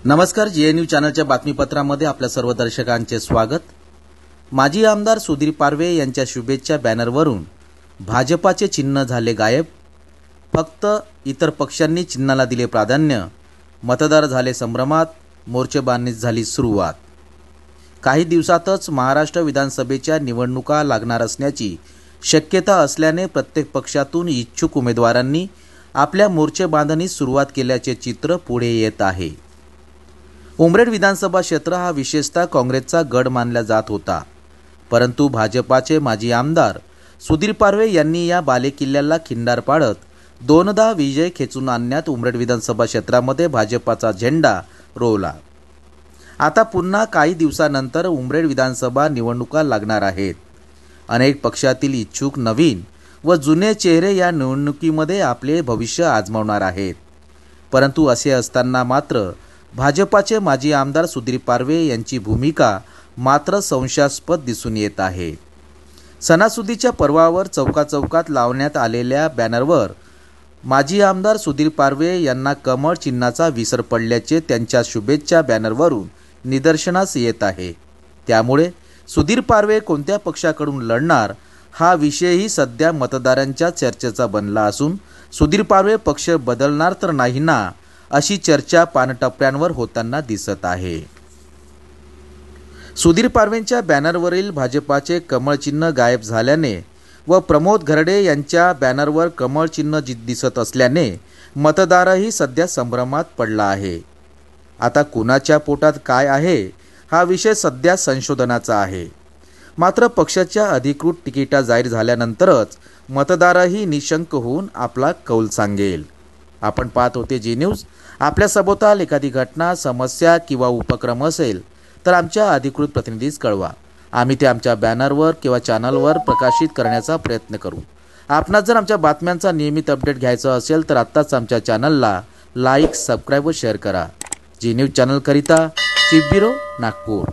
नमस्कार, जेएनयू चॅनलच्या बातमीपत्रामध्ये आपल्या सर्व दर्शकांचे स्वागत। माजी आमदार सुधीर पारवे यांच्या शुभेच्छा बॅनरवरून भाजपाचे चिन्ह झाले गायब। फक्त इतर पक्षांनी चिन्हाला दिले प्राधान्य। मतदार झाले संभ्रमात, मोर्चेबांधणीस झाली सुरुवात। काही दिवसातच महाराष्ट्र विधानसभेच्या निवडणुका लागणार असण्याची शक्यता असल्याने प्रत्येक पक्षातून इच्छुक उमेदवारांनी आपल्या मोर्चेबांधणीस सुरुवात केल्याचे चित्र पुढे येत आहे। उमरेड विधानसभा क्षेत्र हा विशेषतः काँग्रेसचा गड मानला जात होता, परंतु भाजपाचे माजी आमदार सुधीर पारवे यांनी या बालेकिल्ल्याला खिंडार पाडत दोनदा विजय खेचून आणण्यात उमरेड विधानसभा क्षेत्रामध्ये भाजपाचा झेंडा रोवला। आता पुन्हा काही दिवसानंतर उमरेड विधानसभा निवडणुका लागणार आहेत। अनेक पक्षातील इच्छुक नवीन व जुने चेहरे या निवडणुकीमध्ये आपले भविष्य आजमावणार आहेत, परंतु असे असताना मात्र भाजपाचे माजी आमदार सुधीर पारवे यांची भूमिका मात्र संशयास्पद दिसून येत आहे। सणासुदीच्या पर्वावर चौकाचौकात लावण्यात आलेल्या बॅनरवर माजी आमदार सुधीर पारवे यांना कमळ चिन्हाचा विसर पडल्याचे त्यांच्या शुभेच्छा बॅनरवरून निदर्शनास येत आहे। त्यामुळे सुधीर पारवे कोणत्या पक्षाकडून लढणार हा विषयही सध्या मतदारांच्या चर्चेचा बनला असून सुधीर पारवे पक्ष बदलणार तर नाही ना, अशी चर्चा पानटप्प्यांवर होताना दिसत आहे। सुधीर पारवेंच्या बॅनरवरील भाजपाचे कमळ चिन्ह गायब झाल्याने व प्रमोद घरडे यांच्या बॅनरवर कमळ चिन्ह दिसत असल्याने मतदारही सध्या संभ्रमात पडला आहे। आता कुणाच्या पोटात काय आहे हा विषय सध्या संशोधनाचा आहे। मात्र पक्षाच्या अधिकृत तिकिटा जाहीर झाल्यानंतरच मतदारही निशंक होऊन आपला कौल सांगेल। आपण पाहत होते जी न्यूज। आपल्या सभोवताल एखादी घटना, समस्या किंवा उपक्रम असेल तर आमच्या अधिकृत प्रतिनिधीस कळवा। आम्ही ते आमच्या बॅनरवर किंवा चॅनलवर प्रकाशित करण्याचा प्रयत्न करू। आपणास जर आमच्या बातम्यांचा नियमित अपडेट घ्यायचा असेल तर आत्ताच आमच्या चॅनलला लाईक, सबस्क्राईब व शेअर करा। जी न्यूज चॅनलकरिता चीफ ब्युरो, नागपूर।